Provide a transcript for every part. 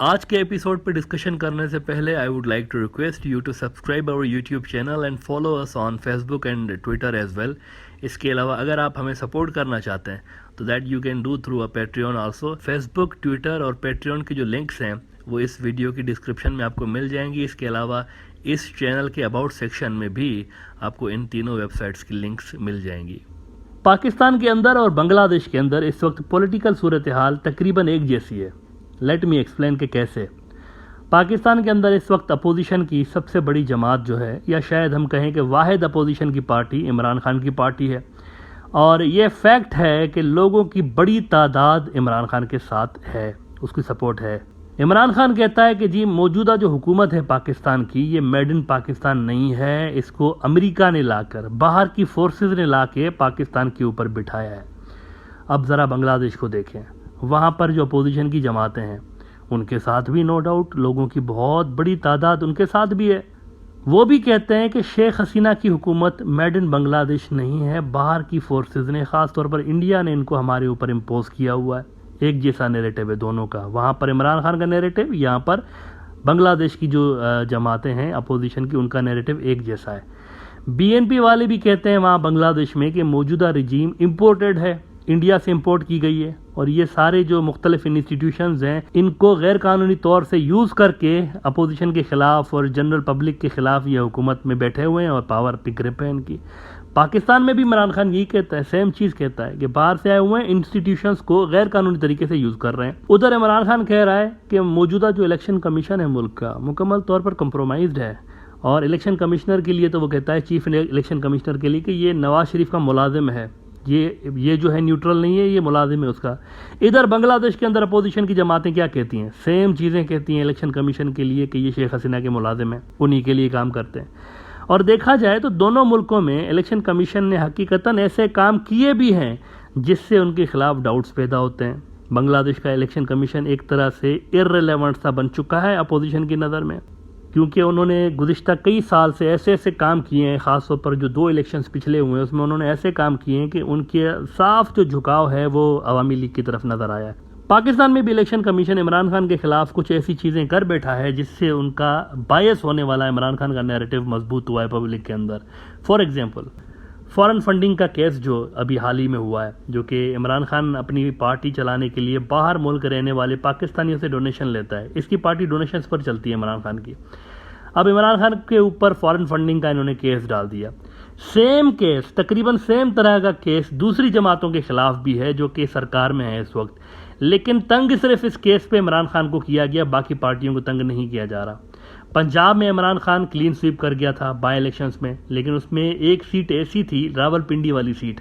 آج کے ایپیسوڈ پہ ڈسکشن کرنے سے پہلے I would like to request you to subscribe our YouTube channel and follow us on Facebook and Twitter as well. اس کے علاوہ اگر آپ ہمیں سپورٹ کرنا چاہتے ہیں تو that you can do through a Patreon also. Facebook, Twitter اور پیٹریون کے جو لنکس ہیں وہ اس ویڈیو کی ڈسکرپشن میں آپ کو مل جائیں گی. اس کے علاوہ اس چینل کے اباؤٹ سیکشن میں بھی آپ کو ان تینوں ویب سائٹس کی لنکس مل جائیں گی. پاکستان کے اندر اور بنگلہ دیش کے اندر اس وقت پولیٹیکل صورتحال تقریباً ایک جیسی ہے. لیٹ می ایکسپلین کہ کیسے. پاکستان کے اندر اس وقت اپوزیشن کی سب سے بڑی جماعت جو ہے، یا شاید ہم کہیں کہ واحد اپوزیشن کی پارٹی عمران خان کی پارٹی ہے. اور یہ فیکٹ ہے کہ لوگوں کی بڑی تعداد عمران خان کے ساتھ ہے، اس کی سپورٹ ہے. عمران خان کہتا ہے کہ جی موجودہ جو حکومت ہے پاکستان کی، یہ میڈ ان پاکستان نہیں ہے، اس کو امریکہ نے لا کر، باہر کی فورسز نے لا کے پاکستان کے اوپر بٹھایا ہے. اب ذرا بنگلہ دیش کو دیکھیں، وہاں پر جو اپوزیشن کی جماعتیں ہیں ان کے ساتھ بھی نو ڈاؤٹ لوگوں کی بہت بڑی تعداد ان کے ساتھ بھی ہے. وہ بھی کہتے ہیں کہ شیخ حسینہ کی حکومت میڈ ان بنگلہ دیش نہیں ہے، باہر کی فورسز نے، خاص طور پر انڈیا نے ان کو ہمارے اوپر امپوز کیا ہوا ہے. ایک جیسا نیریٹو ہے دونوں کا، وہاں پر عمران خان کا نیریٹو، یہاں پر بنگلہ دیش کی جو جماعتیں ہیں اپوزیشن کی، ان کا نیریٹو ایک جیسا ہے. بی این پی والے بھی کہتے ہیں وہاں بنگلہ دیش میں کہ موجودہ رجیم امپورٹڈ ہے، انڈیا سے امپورٹ کی گئی ہے، اور یہ سارے جو مختلف انسٹیٹیوشنز ہیں ان کو غیر قانونی طور سے یوز کر کے اپوزیشن کے خلاف اور جنرل پبلک کے خلاف یہ حکومت میں بیٹھے ہوئے ہیں اور پاور پہ گرپ ہے ان کی. پاکستان میں بھی عمران خان یہی کہتا ہے، سیم چیز کہتا ہے کہ باہر سے آئے ہوئے ہیں انسٹیٹیوشنز کو غیر قانونی طریقے سے یوز کر رہے ہیں. ادھر عمران خان کہہ رہا ہے کہ موجودہ جو الیکشن کمیشن ہے ملک کا مکمل طور پر کمپرومائزڈ ہے، اور الیکشن کمشنر کے لیے تو وہ کہتا ہے، چیف الیکشن کمشنر کے لیے، کہ یہ نواز شریف کا ملازم ہے، یہ جو ہے نیوٹرل نہیں ہے، یہ ملازم ہے اس کا. ادھر بنگلہ دیش کے اندر اپوزیشن کی جماعتیں کیا کہتی ہیں؟ سیم چیزیں کہتی ہیں الیکشن کمیشن کے لیے کہ یہ شیخ حسینہ کے ملازم ہیں، انہی کے لیے کام کرتے ہیں. اور دیکھا جائے تو دونوں ملکوں میں الیکشن کمیشن نے حقیقتاً ایسے کام کیے بھی ہیں جس سے ان کے خلاف ڈاؤٹس پیدا ہوتے ہیں. بنگلہ دیش کا الیکشن کمیشن ایک طرح سے ارریلیونٹ سا بن چکا ہے اپوزیشن کی نظر میں، کیونکہ انہوں نے گزشتہ کئی سال سے ایسے کام کیے ہیں، خاص طور پر جو 2 الیکشنز پچھلے ہوئے ہیں اس میں انہوں نے ایسے کام کیے ہیں کہ ان کے صاف جو جھکاؤ ہے وہ عوامی لیگ کی طرف نظر آیا ہے. پاکستان میں بھی الیکشن کمیشن عمران خان کے خلاف کچھ ایسی چیزیں کر بیٹھا ہے جس سے ان کا بائس ہونے والا عمران خان کا نیریٹو مضبوط ہوا ہے پبلک کے اندر. فار ایگزامپل فارن فنڈنگ کا کیس جو ابھی حال ہی میں ہوا ہے، جو کہ عمران خان اپنی پارٹی چلانے کے لیے باہر ملک رہنے والے پاکستانیوں سے ڈونیشن لیتا ہے. اس کی پارٹی ڈونیشنز پر چلتی ہے عمران خان کی. اب عمران خان کے اوپر فارن فنڈنگ کا انہوں نے کیس ڈال دیا. سیم کیس، تقریباً سیم طرح کا کیس دوسری جماعتوں کے خلاف بھی ہے جو کہ سرکار میں ہے اس وقت، لیکن تنگ صرف اس کیس پہ عمران خان کو کیا گیا، باقی پارٹیوں کو تنگ نہیں کیا جا رہا. پنجاب میں عمران خان کلین سویپ کر گیا تھا بائی الیکشنز میں، لیکن اس میں ایک سیٹ ایسی تھی، راول پنڈی والی سیٹ،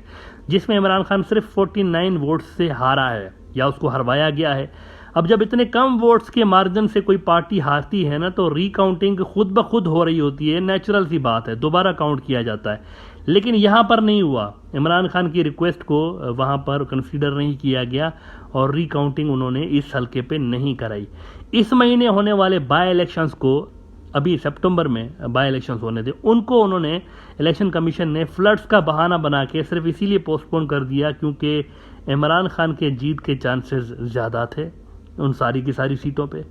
جس میں عمران خان صرف 49 ووٹس سے ہارا ہے، یا اس کو ہروایا گیا ہے. اب جب اتنے کم ووٹس کے مارجن سے کوئی پارٹی ہارتی ہے نا، تو ری کاؤنٹنگ خود بخود ہو رہی ہوتی ہے، نیچرل سی بات ہے، دوبارہ کاؤنٹ کیا جاتا ہے. لیکن یہاں پر نہیں ہوا، عمران خان کی ریکویسٹ کو وہاں پر کنسیڈر نہیں کیا گیا، اور ری کاؤنٹنگ انہوں نے اس حلقے پہ نہیں کرائی. اس مہینے ہونے والے بائی الیکشنز کو، ابھی سپٹمبر میں بائی الیکشنز ہونے تھے، ان کو انہوں نے الیکشن کمیشن نے فلڈز کا بہانہ بنا کے صرف اسی لیے پوسٹ پون کر دیا کیونکہ عمران خان کے جیت کے چانسز زیادہ تھے ان ساری کی ساری سیٹوں پہ.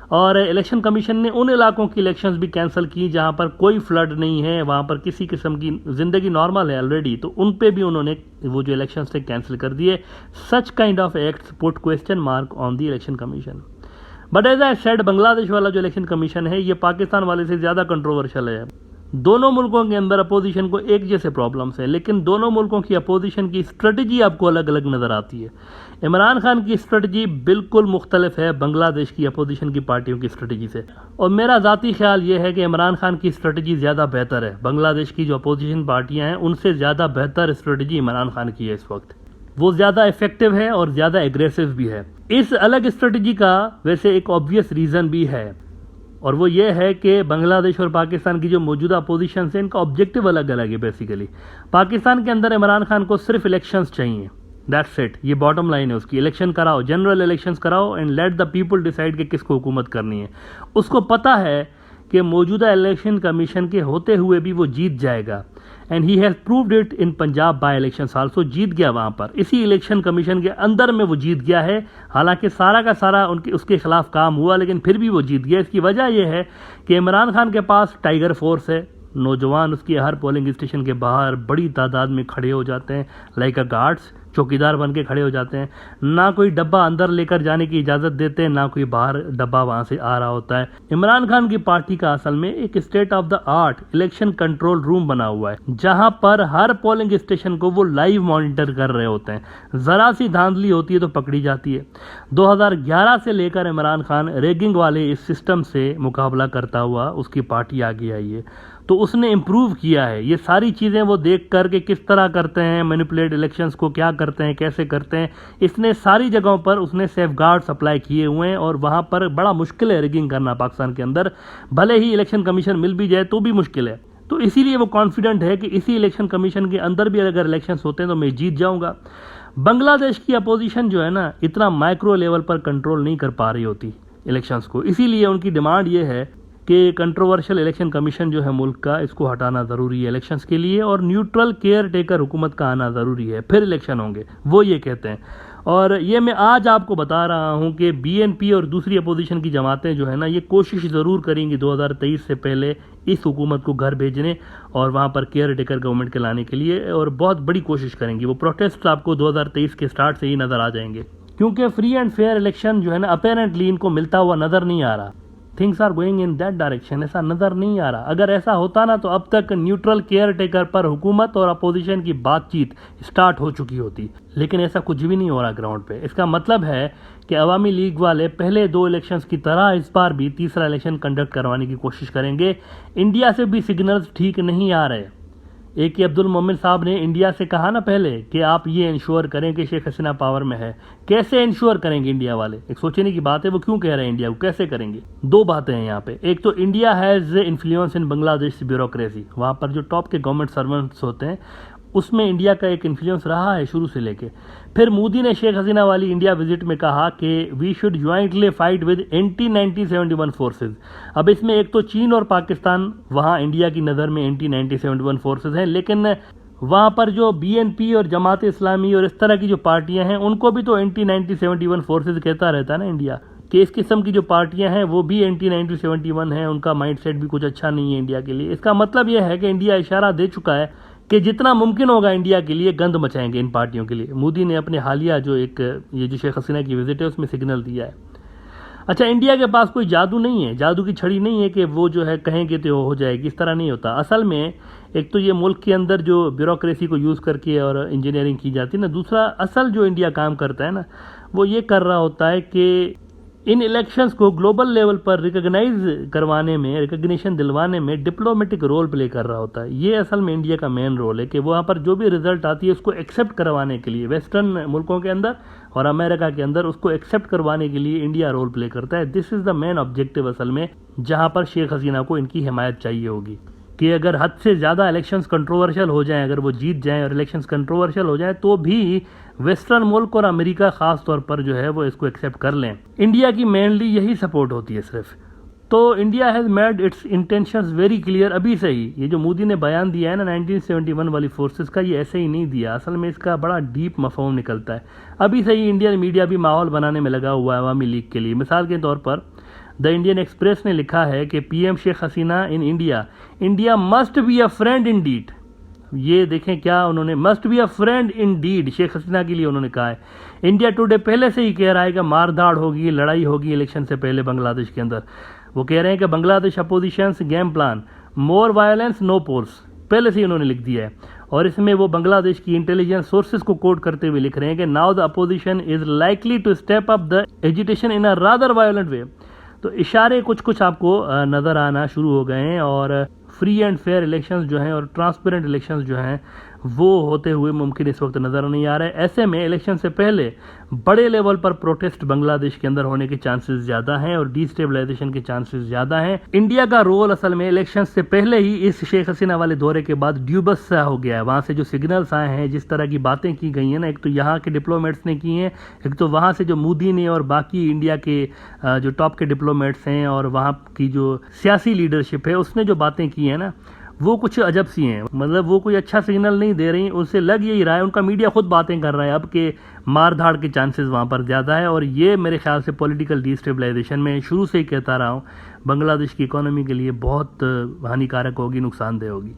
اور الیکشن کمیشن نے ان علاقوں کی الیکشنز بھی کینسل کی جہاں پر کوئی فلڈ نہیں ہے، وہاں پر کسی قسم کی زندگی نارمل ہے آلریڈی، تو ان پہ بھی انہوں نے وہ جو الیکشنز تھے کینسل کر دیے. Such kind of acts put question mark on the election commission. But as I said, Bangladesh والا جو الیکشن کمیشن ہے یہ پاکستان والے سے زیادہ کنٹروورشل ہے. دونوں ملکوں کے اندر اپوزیشن کو ایک جیسے پرابلمس ہیں، لیکن دونوں ملکوں کی اپوزیشن کی اسٹریٹجی آپ کو الگ الگ نظر آتی ہے. عمران خان کی اسٹریٹجی بالکل مختلف ہے بنگلہ دیش کی اپوزیشن کی پارٹیوں کی اسٹریٹجی سے، اور میرا ذاتی خیال یہ ہے کہ عمران خان کی اسٹریٹجی زیادہ بہتر ہے. بنگلہ دیش کی جو اپوزیشن پارٹیاں ہیں ان سے زیادہ بہتر اسٹریٹجی عمران خان کی ہے اس وقت. وہ زیادہ ایفیکٹو ہے اور زیادہ ایگریسو بھی ہے. اس الگ اسٹریٹجی کا ویسے ایک آبویس ریزن بھی ہے، اور وہ یہ ہے کہ بنگلہ دیش اور پاکستان کی جو موجودہ اپوزیشنز ہیں ان کا آبجیکٹیو الگ الگ ہے. بیسیکلی پاکستان کے اندر عمران خان کو صرف الیکشنز چاہیے، دیٹس اٹ، یہ باٹم لائن ہے اس کی. الیکشن کراؤ، جنرل الیکشنز کراؤ، and let the people decide کہ کس کو حکومت کرنی ہے. اس کو پتہ ہے کہ موجودہ الیکشن کمیشن کے ہوتے ہوئے بھی وہ جیت جائے گا. And he has proved it in Punjab by elections also. جیت گیا وہاں پر, اسی الیکشن کمیشن کے اندر میں وہ جیت گیا ہے. حالانکہ سارا کا سارا اس کے خلاف کام ہوا, لیکن پھر بھی وہ جیت گیا. اس کی وجہ یہ ہے کہ عمران خان کے پاس ٹائیگر فورس ہے. نوجوان اس کی ہر پولنگ اسٹیشن کے باہر بڑی تعداد میں کھڑے ہو جاتے ہیں, لائک اے گارڈس, چوکیدار بن کے کھڑے ہو جاتے ہیں. نہ کوئی ڈبہ اندر لے کر جانے کی اجازت دیتے ہیں, نہ کوئی باہر ڈبہ وہاں سے آ رہا ہوتا ہے. عمران خان کی پارٹی کا اصل میں ایک state of the art election control room بنا ہوا ہے, جہاں پر ہر پولنگ اسٹیشن کو وہ لائیو مانیٹر کر رہے ہوتے ہیں. ذرا سی دھاندلی ہوتی ہے تو پکڑی جاتی ہے. 2011 سے لے کر عمران خان ریگنگ والے اس سسٹم سے مقابلہ کرتا ہوا اس کی پارٹی آگے آئی ہے. تو اس نے امپروو کیا ہے. یہ ساری چیزیں وہ دیکھ کر کہ کس طرح کرتے ہیں مینیپولیٹ الیکشنز کو, کیا کرتے ہیں, کیسے کرتے ہیں, اس نے ساری جگہوں پر اس نے سیف گارڈز اپلائی کیے ہوئے ہیں. اور وہاں پر بڑا مشکل ہے ریگنگ کرنا پاکستان کے اندر, بھلے ہی الیکشن کمیشن مل بھی جائے تو بھی مشکل ہے. تو اسی لیے وہ کانفیڈنٹ ہے کہ اسی الیکشن کمیشن کے اندر بھی اگر الیکشنز ہوتے ہیں تو میں جیت جاؤں گا. بنگلہ دیش کی اپوزیشن جو ہے نا, اتنا مائکرو لیول پر کنٹرول نہیں کر پا رہی ہوتی الیکشنز کو. اسی لیے ان کی ڈیمانڈ یہ ہے کہ کنٹروورشل الیکشن کمیشن جو ہے ملک کا, اس کو ہٹانا ضروری ہے الیکشنز کے لیے, اور نیوٹرل کیئر ٹیکر حکومت کا آنا ضروری ہے, پھر الیکشن ہوں گے, وہ یہ کہتے ہیں. اور یہ میں آج آپ کو بتا رہا ہوں کہ بی این پی اور دوسری اپوزیشن کی جماعتیں جو ہے نا, یہ کوشش ضرور کریں گی 2023 سے پہلے اس حکومت کو گھر بھیجنے اور وہاں پر کیئر ٹیکر گورنمنٹ کے لانے کے لیے, اور بہت بڑی کوشش کریں گی. وہ پروٹیسٹ آپ کو 2023 کے سٹارٹ سے ہی نظر آ جائیں گے, کیونکہ فری اینڈ فیئر الیکشن جو ہے نا اپیرنٹلی ان کو ملتا ہوا نظر نہیں آ رہا. Things are going in that direction, ایسا نظر نہیں آ رہا. اگر ایسا ہوتا نا تو اب تک نیوٹرل کیئر ٹیکر پر حکومت اور اپوزیشن کی بات چیت سٹارٹ ہو چکی ہوتی, لیکن ایسا کچھ بھی نہیں ہو رہا گراؤنڈ پہ. اس کا مطلب ہے کہ عوامی لیگ والے پہلے 2 الیکشنز کی طرح اس بار بھی تیسرا الیکشن کنڈکٹ کروانے کی کوشش کریں گے. انڈیا سے بھی سگنلز ٹھیک نہیں آ رہے. ایک عبد المومن صاحب نے انڈیا سے کہا نا پہلے کہ آپ یہ انشور کریں کہ شیخ حسینہ پاور میں ہے. کیسے انشور کریں گے انڈیا والے؟ ایک سوچنے کی بات ہے, وہ کیوں کہہ رہے ہیں انڈیا کو, کیسے کریں گے؟ 2 باتیں ہیں یہاں پہ. ایک تو انڈیا ہیز انفلوئنس ان بنگلہ دیش بیوروکریسی, وہاں پر جو ٹاپ کے گورنمنٹ سرونٹس ہوتے ہیں اس میں انڈیا کا ایک انفلوئنس رہا ہے شروع سے لے کے. پھر مودی نے شیخ حسینہ والی انڈیا وزٹ میں کہا کہ we should jointly fight with anti 1971 forces. اب اس میں ایک تو چین اور پاکستان وہاں انڈیا کی نظر میں اینٹی 1971 فورسز ہیں, لیکن وہاں پر جو بی این پی اور جماعت اسلامی اور اس طرح کی جو پارٹیاں ہیں ان کو بھی تو اینٹی 1971 فورسز کہتا رہتا ہے نا انڈیا, کہ اس قسم کی جو پارٹیاں ہیں وہ بھی اینٹی 1971 ہیں, ان کا مائنڈ سیٹ بھی کچھ اچھا نہیں ہے انڈیا کے لیے. اس کا مطلب یہ ہے کہ انڈیا اشارہ دے چکا ہے کہ جتنا ممکن ہوگا انڈیا کے لیے گند مچائیں گے ان پارٹیوں کے لیے. مودی نے اپنے حالیہ جو یہ جو شیخ حسینہ کی وزٹ ہے اس میں سگنل دیا ہے. اچھا, انڈیا کے پاس کوئی جادو نہیں ہے, جادو کی چھڑی نہیں ہے کہ وہ جو ہے کہیں گے تو ہو جائے گی, اس طرح نہیں ہوتا. اصل میں ایک تو یہ ملک کے اندر جو بیوروکریسی کو یوز کر کے اور انجینئرنگ کی جاتی ہے نا, دوسرا اصل جو انڈیا کام کرتا ہے نا وہ یہ کر رہا ہوتا ہے کہ ان الیکشنز کو گلوبل لیول پر ریکگنائز کروانے میں, ریکگنیشن دلوانے میں ڈپلومیٹک رول پلے کر رہا ہوتا ہے. یہ اصل میں انڈیا کا مین رول ہے کہ وہاں پر جو بھی رزلٹ آتی ہے اس کو ایکسیپٹ کروانے کے لیے, ویسٹرن ملکوں کے اندر اور امریکہ کے اندر اس کو ایکسیپٹ کروانے کے لیے انڈیا رول پلے کرتا ہے. دس از دا مین آبجیکٹیو اصل میں, جہاں پر شیخ حسینہ کو ان کی حمایت چاہیے ہوگی کہ اگر حد سے زیادہ الیکشنز کنٹروورشل ہو جائیں, اگر وہ جیت جائیں اور الیکشنز کنٹروورشل ہو جائیں تو بھی ویسٹرن ملک اور امریکہ خاص طور پر جو ہے وہ اس کو ایکسیپٹ کر لیں. انڈیا کی مینلی یہی سپورٹ ہوتی ہے صرف. تو India has made its intentions very clear ابھی سے ہی. یہ جو مودی نے بیان دیا ہے نا 1971 والی فورسز کا, یہ ایسے ہی نہیں دیا, اصل میں اس کا بڑا ڈیپ مفہوم نکلتا ہے. ابھی سے ہی انڈین میڈیا بھی ماحول بنانے میں لگا ہوا ہے عوامی لیگ کے لیے. مثال کے طور پر دا انڈین ایکسپریس نے لکھا ہے کہ P M Sheikh Hasina in India, India must be a friend indeed. یہ دیکھیں کیا انہوں نے, must be a friend indeed Sheikh Hasina کے لیے انہوں نے کہا ہے. انڈیا ٹوڈے پہلے سے ہی کہہ رہا ہے کہ مار دھاڑ ہوگی, لڑائی ہوگی الیکشن سے پہلے بنگلہ دیش کے اندر. وہ کہہ رہے ہیں کہ بنگلہ دیش اپوزیشنز گیم پلان, مور وائلنس نو پورس, پہلے سے ہی انہوں نے لکھ دیا ہے. اور اس میں وہ بنگلہ دیش کی انٹیلیجنس سورسز کو کوٹ کرتے ہوئے لکھ رہے ہیں کہ now the opposition is likely to step up the agitation in a rather violent way. تو اشارے کچھ آپ کو نظر آنا شروع ہو گئے ہیں, اور فری اینڈ فیئر الیکشنز جو ہیں اور ٹرانسپیرنٹ الیکشنز جو ہیں وہ ہوتے ہوئے ممکن اس وقت نظر نہیں آ رہا ہے۔ ایسے میں الیکشن سے پہلے بڑے لیول پر پروٹیسٹ بنگلہ دیش کے اندر ہونے کے چانسز زیادہ ہیں اور ڈی اسٹیبلائزیشن کے چانسز زیادہ ہیں۔ انڈیا کا رول اصل میں الیکشن سے پہلے ہی اس شیخ حسینہ والے دورے کے بعد ڈیوبس سا ہو گیا ہے۔ وہاں سے جو سگنلز آئے ہیں، جس طرح کی باتیں کی گئی ہیں نا، ایک تو یہاں کے ڈپلومیٹس نے کی ہیں، ایک تو وہاں سے جو مودی نے اور باقی انڈیا کے جو ٹاپ کے ڈپلومیٹس ہیں اور وہاں کی جو سیاسی لیڈرشپ ہے، اس نے جو باتیں کی ہیں نا، وہ کچھ عجب سی ہیں۔ مطلب وہ کوئی اچھا سگنل نہیں دے رہی، ان سے لگ یہی رہا ہے، ان کا میڈیا خود باتیں کر رہا ہے اب کہ مار دھاڑ کے چانسز وہاں پر زیادہ ہے، اور یہ میرے خیال سے پولیٹیکل ڈی اسٹیبلائزیشن میں شروع سے ہی کہتا رہا ہوں، بنگلہ دیش کی اکانومی کے لیے بہت ہانیکارک ہوگی، نقصان دہ ہوگی۔